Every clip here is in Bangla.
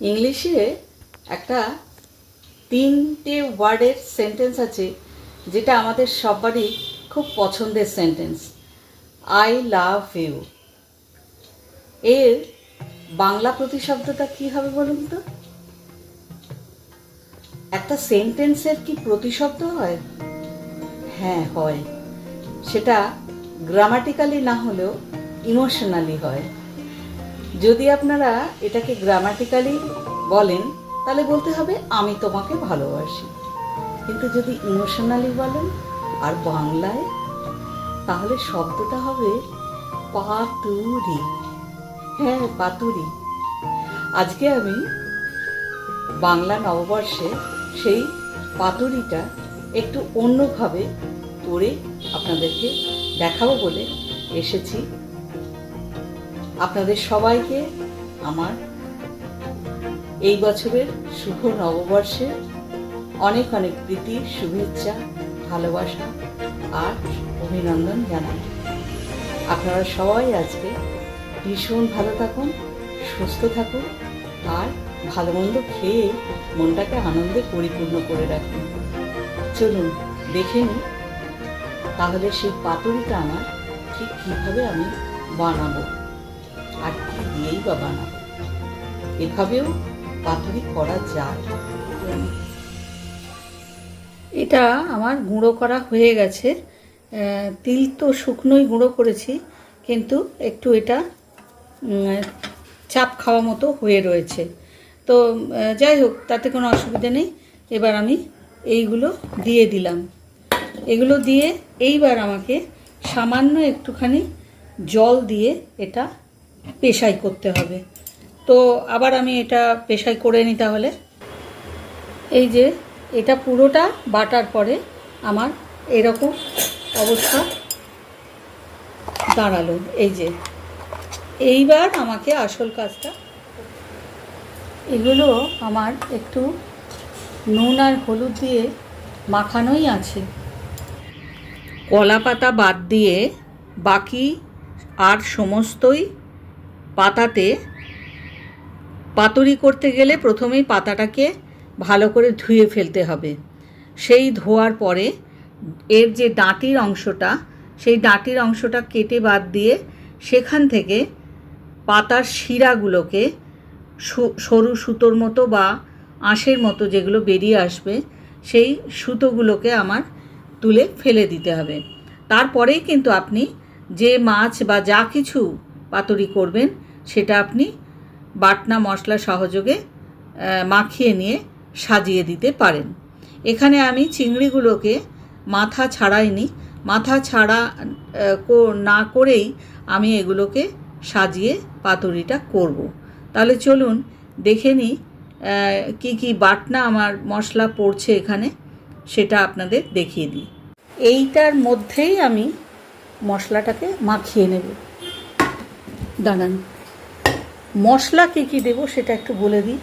ইংলিশে একটা 3টে ওয়ার্ডের সেন্টেন্স আছে যেটা আমাদের সবারই খুব পছন্দের সেন্টেন্স, আই লাভ ইউ। এর বাংলা প্রতিশব্দটা কী হবে বলুন তো? একটা সেন্টেন্সের কি প্রতিশব্দ হয়? হ্যাঁ হয়। সেটা গ্রামাটিক্যালি না হলেও ইমোশনালি হয়। যদি আপনারা এটাকে গ্রামাটিক্যালি বলেন তাহলে বলতে হবে আমি তোমাকে ভালোবাসি, কিন্তু যদি ইমোশনালি বলেন আর বাংলায়, তাহলে শব্দটা হবে পাতুরি। হ্যাঁ, পাতুরি। আজকে আমি বাংলা নববর্ষে সেই পাতুরিটা একটু অন্যভাবে করে আপনাদেরকে দেখাবো বলে এসেছি। আপনাদের সবাইকে আমার এই বছরের শুভ নববর্ষে অনেক অনেক প্রীতি, শুভেচ্ছা, ভালোবাসা আর অভিনন্দন জানাই। আপনারা সবাই আজকে ভীষণ ভালো থাকুন, সুস্থ থাকুন আর ভালো মন্দ খেয়ে মনটাকে আনন্দে পরিপূর্ণ করে রাখুন। চলুন দেখে নিই তাহলে সেই পাতুরিটা আমার ঠিক কীভাবে আমি বানাবো আর কি দিয়েই বা বানাবো। এভাবেও পাতুরি করা যায়। এটা আমার গুঁড়ো করা হয়ে গেছে। তিল তো শুকনোই গুঁড়ো করেছি, কিন্তু একটু এটা চাপ খাওয়া মতো হয়ে রয়েছে। তো যাই হোক, তাতে কোনো অসুবিধা নেই। এবার আমি এইগুলো দিয়ে দিলাম। এগুলো দিয়ে এইবার আমাকে সামান্য একটুখানি জল দিয়ে এটা পেশাই করতে হবে। তো আবার আমি এটা পেশাই করে নিই তাহলে। এই যে এটা পুরোটা বাটার পরে আমার এরকম অবস্থা দাঁড়ালো। এই যে এইবার আমাকে আসল কাজটা, এগুলো আমার একটু নুন আর হলুদ দিয়ে মাখানোই আছে। কলা পাতা বাদ দিয়ে বাকি আর সমস্তই পাতাতে পাতুরি করতে গেলে প্রথমেই পাতাটাকে ভালো করে ধুয়ে ফেলতে হবে। সেই ধোয়ার পরে এর যে ডাঁটির অংশটা, সেই ডাঁটির অংশটা কেটে বাদ দিয়ে সেখান থেকে পাতার শিরাগুলোকে সরু সুতোর মতো বা আঁশের মতো যেগুলো বেরিয়ে আসবে, সেই সুতোগুলোকে আমার তুলে ফেলে দিতে হবে। তারপরেই কিন্তু আপনি যে মাছ বা যা কিছু পাতুরি করবেন সেটা আপনি বাটনা মশলা সহযোগে মাখিয়ে নিয়ে সাজিয়ে দিতে পারেন। এখানে আমি চিংড়িগুলোকে মাথা ছাড়াইনি, মাথা ছাড়া না করেই আমি এগুলোকে সাজিয়ে পাতুরিটা করব। তাহলে চলুন দেখে নিই কী কী বাটনা আমার মশলা পড়ছে এখানে, সেটা আপনাদের দেখিয়ে দিই। এইটার মধ্যেই আমি মশলাটাকে মাখিয়ে নেব। দাঁড়ান, মশলা কী কী দেবো সেটা একটু বলে দিই।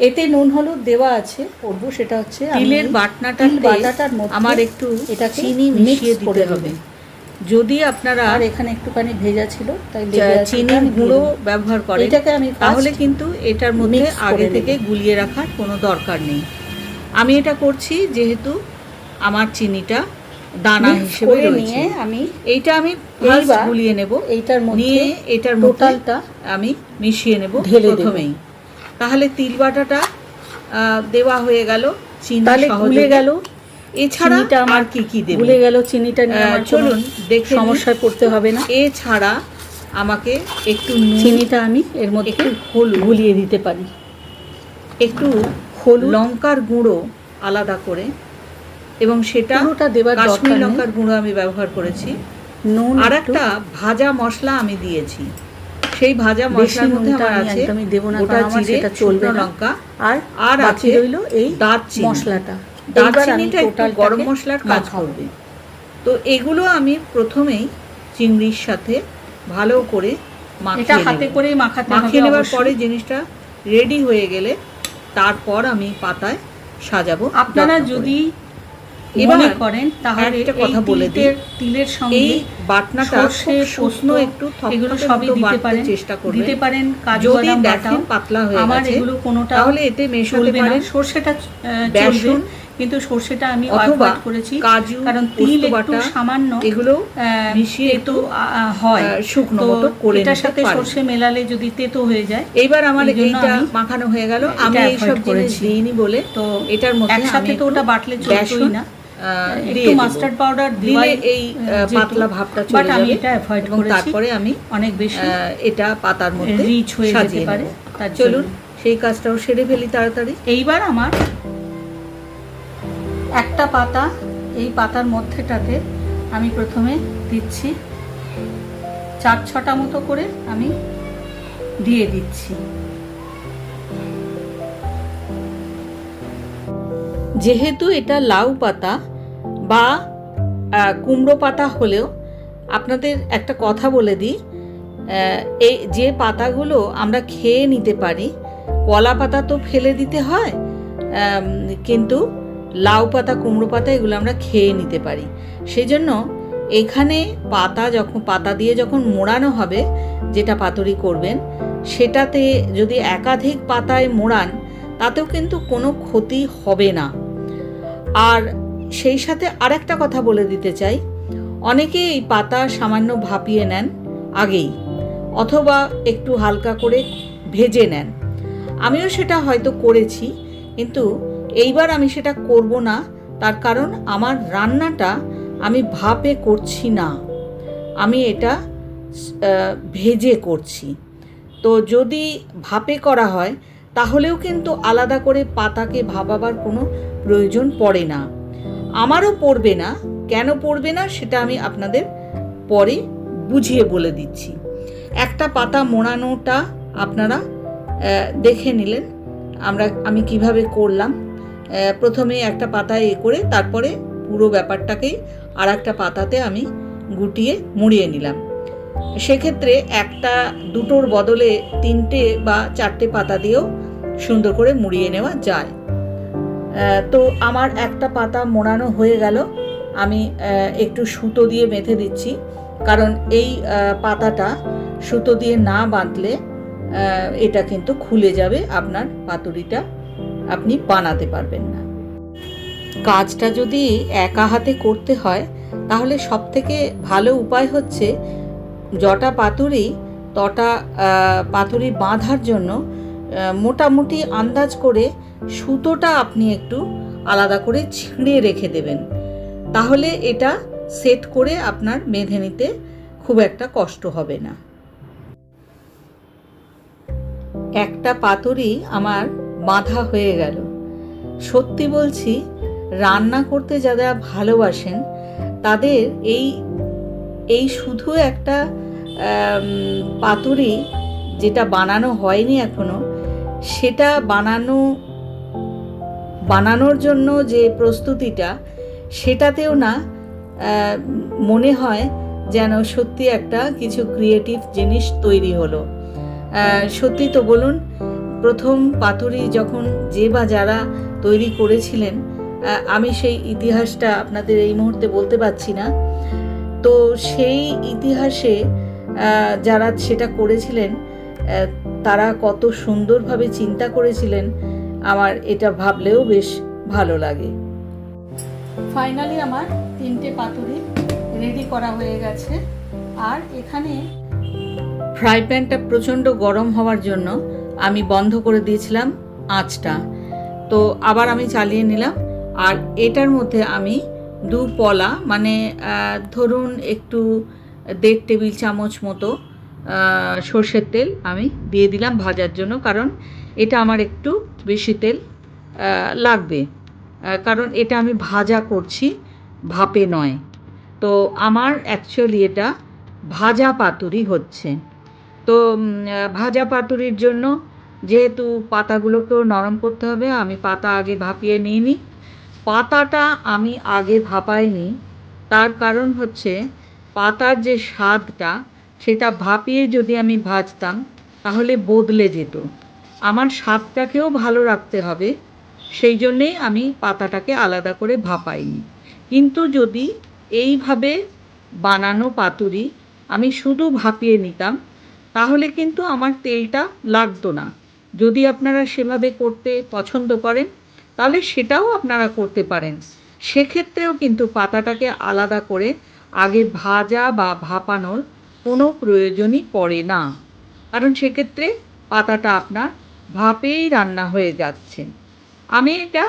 এতে নুন হলুদ দেওয়া আছে, করবো সেটা হচ্ছে তিলের বাটাটার মধ্যে আমার একটু এটা চিনি মিশিয়ে দিতে হবে। যদি আপনারা আর এখানে একটুখানি ভেজা ছিল তাই চিনির গুঁড়ো ব্যবহার করেন, এটাকে আমি তাহলে কিন্তু এটার মধ্যে আগে থেকে গুলিয়ে রাখার কোনো দরকার নেই। আমি এটা করছি যেহেতু আমার চিনিটা দানা হিসেবে রয়েছে। আমি এইটা আমি গুলিয়ে নেব, এইটার মধ্যে এটার টোটালটা আমি মিশিয়ে নেব প্রথমেই। তাহলে তিল বাটাটা দেওয়া হয়ে গেল, চিনি সহজে গেল। এছাড়া আমার কি কি দেব ভুলে গেল, চিনিটা নিয়ে চলুন দেখে সমস্যায় পড়তে হবে না। এছাড়া আমাকে একটু চিনিটা আমি এর মধ্যে একটু হলুদ গুলিয়ে দিতে পারি, একটু হলুদ, লঙ্কার গুঁড়ো আলাদা করে, এবং সেটা দেওয়ার কাশ্মীরি লঙ্কার গুঁড়ো আমি ব্যবহার করেছি। নুন আর একটা ভাজা মশলা আমি দিয়েছি। সেই ভাজা মশলার মধ্যে আমার আছে গোটা জিরে, শুকনো লঙ্কা আর আছে রইল এই দারচিনি মশলাটা। দারচিনিটা একটু গরম মশলার কাজ করবে। তো এগুলো আমি প্রথমেই চিংড়ির সাথে ভালো করে মাখিয়ে হাতে করে মাখিয়ে নেবার পরে জিনিসটা রেডি হয়ে গেলে তারপর আমি পাতায় সাজাবো। আপনারা যদি মনে করেন তাহলে একটা কথা বলে দিই, তিলের সঙ্গে এই বাটনাটা শুকনো একটু এগুলো সবই দিতে পারেন, চেষ্টা করবেন দিতে পারেন। কাজু বাদাম বাটাও পাতলা হয়ে গেছে, আমার এগুলো কোনোটা তাহলে এতে মেশাতে পারেন। সরষেটা বেসন, কিন্তু সরষেটা আমি অ্যাভয়েড করেছি কারণ তিল একটু সামান্য এগুলো মিশিয়ে একটু হয় শুকনো মতো করে এটার সাথে সরষে মেলালে যদি তেতো হয়ে যায়। এইবার আমার এইটা মাখানো হয়ে গেল, আমি এই সব জিনিস দিইনি বলে তো এটার মধ্যে একসাথে তো ওটা বাটলে চলবেই না, একটু মাস্টার্ড পাউডার দিলে এই পাতলা ভাবটা চলে যাবে, এটা অ্যাভয়েড করেছি। তারপরে আমি অনেক বেশি এটা পাতার মধ্যে রিচ হয়ে যেতে পারে, তার চলুন সেই কাজটাও সেরে ফেলি তাড়াতাড়ি। এইবার আমার একটা পাতা, এই পাতার মধ্যেটাতে আমি প্রথমে দিচ্ছি 4-6টা মতো করে আমি দিয়ে দিচ্ছি। যেহেতু এটা লাউ পাতা বা কুমড়ো পাতা হলেও আপনাদের একটা কথা বলে দিই, এই যে পাতাগুলো আমরা খেয়ে নিতে পারি, কলা পাতা তো ফেলে দিতে হয়, কিন্তু লাউ পাতা কুমড়ো পাতা এগুলো আমরা খেয়ে নিতে পারি। সেই জন্য এখানে পাতা দিয়ে যখন মোড়ানো হবে, যেটা পাতুরি করবেন, সেটাতে যদি একাধিক পাতায় মোড়ান তাতেও কিন্তু কোনো ক্ষতি হবে না। আর সেই সাথে আরেকটা কথা বলে দিতে চাই, অনেকে এই পাতা সামান্য ভাপিয়ে নেন আগেই, অথবা একটু হালকা করে ভেজে নেন। আমিও সেটা হয়তো করেছি, কিন্তু এইবার আমি সেটা করব না। তার কারণ আমার রান্নাটা আমি ভাপে করছি না, আমি এটা ভেজে করছি। তো যদি ভাপে করা হয় তাহলেও কিন্তু আলাদা করে পাতাকে ভাপাবার কোনো প্রয়োজন পড়ে না, আমারও পড়বে না। কেন পড়বে না সেটা আমি আপনাদের পরে বুঝিয়ে বলে দিচ্ছি। একটা পাতা মোড়ানোটা আপনারা দেখে নিলেন আমি কিভাবে করলাম। প্রথমে একটা পাতায় করে তারপরে পুরো ব্যাপারটাকেই আর একটা পাতাতে আমি গুটিয়ে মুড়িয়ে নিলাম। সেক্ষেত্রে একটা দুটোর বদলে 3টে বা 4টে পাতা দিয়েও সুন্দর করে মুড়িয়ে নেওয়া যায়। তো আমার একটা পাতা মোড়ানো হয়ে গেল, আমি একটু সুতো দিয়ে বেঁধে দিচ্ছি, কারণ এই পাতাটা সুতো দিয়ে না বাঁধলে এটা কিন্তু খুলে যাবে, আপনার পাতুরিটা আপনি বানাতে পারবেন না। কাজটা যদি একা হাতে করতে হয় তাহলে সবথেকে ভালো উপায় হচ্ছে যটা পাতুরি তটা পাতুরি বাঁধার জন্য মোটামুটি আন্দাজ করে সুতোটা আপনি একটু আলাদা করে ছিঁড়ে রেখে দেবেন, তাহলে এটা সেট করে আপনার বেঁধে নিতে খুব একটা কষ্ট হবে না। একটা পাতুরি আমার বাঁধা হয়ে গেল। সত্যি বলছি, রান্না করতে যারা ভালোবাসেন তাদের এই শুধু একটা পাতুরি যেটা বানানো হয়নি এখনো, সেটা বানানোর জন্য যে প্রস্তুতিটা, সেটাতেও না মনে হয় যেন সত্যি একটা কিছু ক্রিয়েটিভ জিনিস তৈরি হলো। সত্যি তো বলুন, প্রথম পাতুরি যখন যে বা যারা তৈরি করেছিলেন, আমি সেই ইতিহাসটা আপনাদের এই মুহূর্তে বলতে পারছি না, তো সেই ইতিহাসে যারা সেটা করেছিলেন তারা কত সুন্দরভাবে চিন্তা করেছিলেন, আমার এটা ভাবলেও বেশ ভালো লাগে। ফাইনালি আমার 3টে পাতুরি রেডি করা হয়ে গেছে। আর এখানে ফ্রাই প্যানটা প্রচণ্ড গরম হওয়ার জন্য আমি বন্ধ করে দিয়েছিলাম আঁচটা, তো আবার আমি চালিয়ে নিলাম। আর এটার মধ্যে আমি 2 পলা, মানে ধরুন একটু 1.5 টেবিল চামচ মতো সর্ষের তেল আমি দিয়ে দিলাম ভাজার জন্য, কারণ এটা আমার একটু বেশি তেল লাগবে, কারণ এটা আমি ভাজা করছি, ভাপে নয়। তো আমার অ্যাকচুয়ালি এটা ভাজা পাতুরি হচ্ছে। তো ভাজা পাতুরির জন্য যেহেতু পাতাগুলোকেও নরম করতে হবে, আমি পাতা আগে ভাপিয়ে নিইনি। পাতাটা আমি আগে ভাপাইনি, তার কারণ হচ্ছে পাতার যে স্বাদটা সেটা ভাপিয়ে যদি আমি ভাজতাম তাহলে বদলে যেত। আমার স্বাদটাকেও ভালো রাখতে হবে, সেই জন্যেই আমি পাতাটাকে আলাদা করে ভাপাইনি। কিন্তু যদি এইভাবে বানানো পাতুরি আমি শুধু ভাপিয়ে নিতাম তাহলে কিন্তু আমার তেলটা লাগতো না। যদি আপনারা সেভাবে করতে পছন্দ করেন তাহলে সেটাও আপনারা করতে পারেন। সেক্ষেত্রেও কিন্তু পাতাটাকে আলাদা করে আগে ভাজা বা ভাপানোর কোনো প্রয়োজনই পড়ে না, কারণ সেক্ষেত্রে পাতাটা আপনার ভাপেই রান্না হয়ে যাচ্ছে। আমি এটা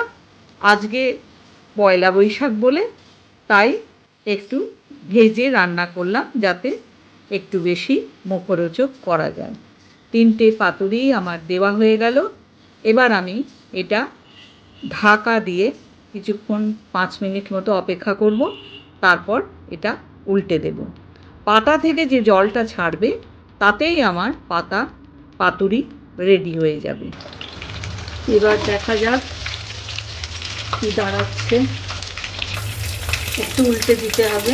আজকে পয়লা বৈশাখ বলে তাই একটু ভেজে রান্না করলাম, যাতে একটু বেশি মুখরোচক করা যায়। 3টে পাতুরি আমার দেওয়া হয়ে গেল। এবার আমি এটা ঢাকা দিয়ে কিছুক্ষণ 5 মিনিট মতো অপেক্ষা করব, তারপর এটা উল্টে দেব। পাতা থেকে যে জলটা ছাড়বে তাতেই আমার পাতুরি রেডি হয়ে যাবে। এবার দেখা যাক কি দাঁড়াচ্ছে। একটু উল্টে দিতে হবে।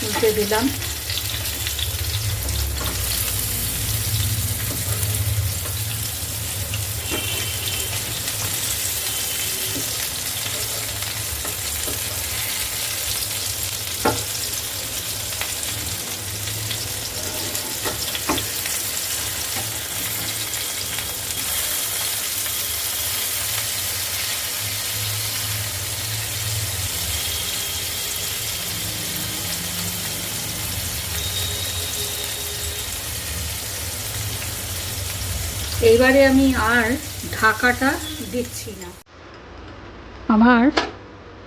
উল্টে দিলাম। এইবারে আমি আর ঢাকাটা দিচ্ছি না। আমার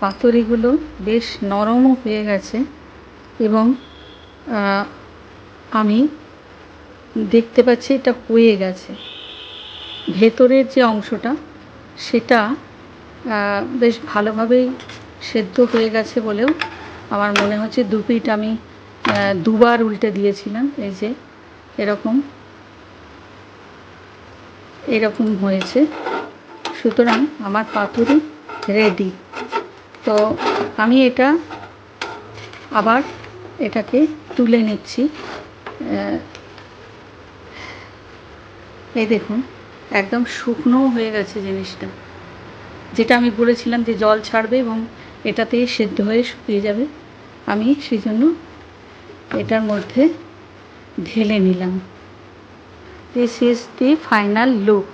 পাতুরিগুলো বেশ নরমও হয়ে গেছে এবং আমি দেখতে পাচ্ছি এটা হয়ে গেছে। ভেতরের যে অংশটা সেটা বেশ ভালোভাবেই সেদ্ধ হয়ে গেছে বলেও আমার মনে হচ্ছে। 2 পিঠ আমি 2বার উল্টে দিয়েছিলাম। এই যে এরকম হয়েছে। সুতরাং আমার পাতুরি রেডি। তো আমি এটাকে তুলে নিচ্ছি। এই দেখুন একদম শুকনো হয়ে গেছে জিনিসটা, যেটা আমি বলেছিলাম যে জল ছাড়বে এবং এটাতেই সেদ্ধ হয়ে শুকিয়ে যাবে। আমি সেই জন্য এটার মধ্যে ঢেলে নিলাম। This is the final look.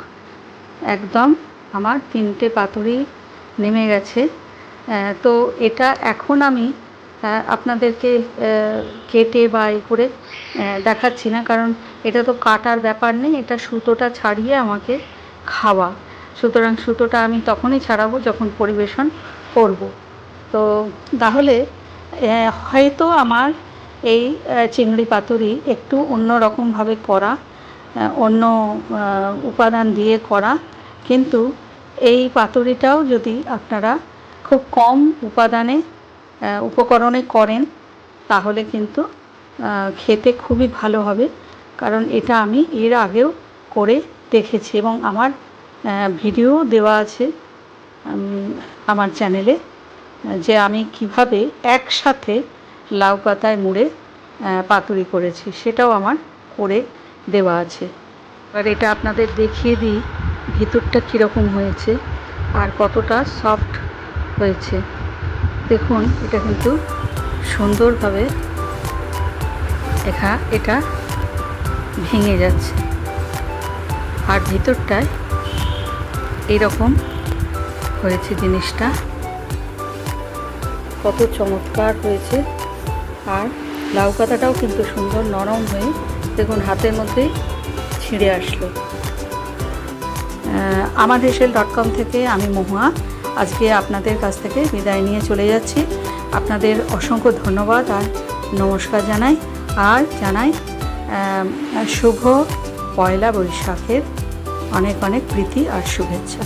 একদম আমার 3টে পাতুরি নেমে গেছে। তো এটা এখন আমি আপনাদেরকে কেটে বা করে দেখাচ্ছি না, কারণ এটা তো কাটার ব্যাপার নেই, এটা সুতোটা ছাড়িয়ে আমাকে খাওয়া। সুতরাং সুতোটা আমি তখনই ছাড়াবো যখন পরিবেশন করব। তো তাহলে হয়তো আমার এই চিংড়ি পাতুরি একটু অন্য রকমভাবে করা, অন্য উপাদান দিয়ে করা, কিন্তু এই পাতুরিটাও যদি আপনারা খুব কম উপকরণে করেন তাহলে কিন্তু খেতে খুবই ভালো হবে। কারণ এটা আমি এর আগেও করে দেখেছি এবং আমার ভিডিও দেওয়া আছে আমার চ্যানেলে, যে আমি কিভাবে একসাথে লাউ পাতায় মুড়ে পাতুরি করেছি, সেটাও আমার করে দেওয়া আছে। এবার এটা আপনাদের দেখিয়ে দিই ভিতরটা কীরকম হয়েছে আর কতটা সফট হয়েছে। দেখুন এটা কিন্তু সুন্দরভাবে এটা ভেঙে যাচ্ছে আর ভিতরটায় এইরকম হয়েছে। জিনিসটা কত চমৎকার হয়েছে। আর লাউ পাতাটাও কিন্তু সুন্দর নরম হয়ে দেখুন হাতের মধ্যে ছিঁড়ে আসলো। আমারহেসেল.com থেকে আমি মহুয়া আজকে আপনাদের কাছ থেকে বিদায় নিয়ে চলে যাচ্ছি। আপনাদের অসংখ্য ধন্যবাদ আর নমস্কার জানাই। আর জানাই শুভ পয়লা বৈশাখের অনেক অনেক প্রীতি আর শুভেচ্ছা।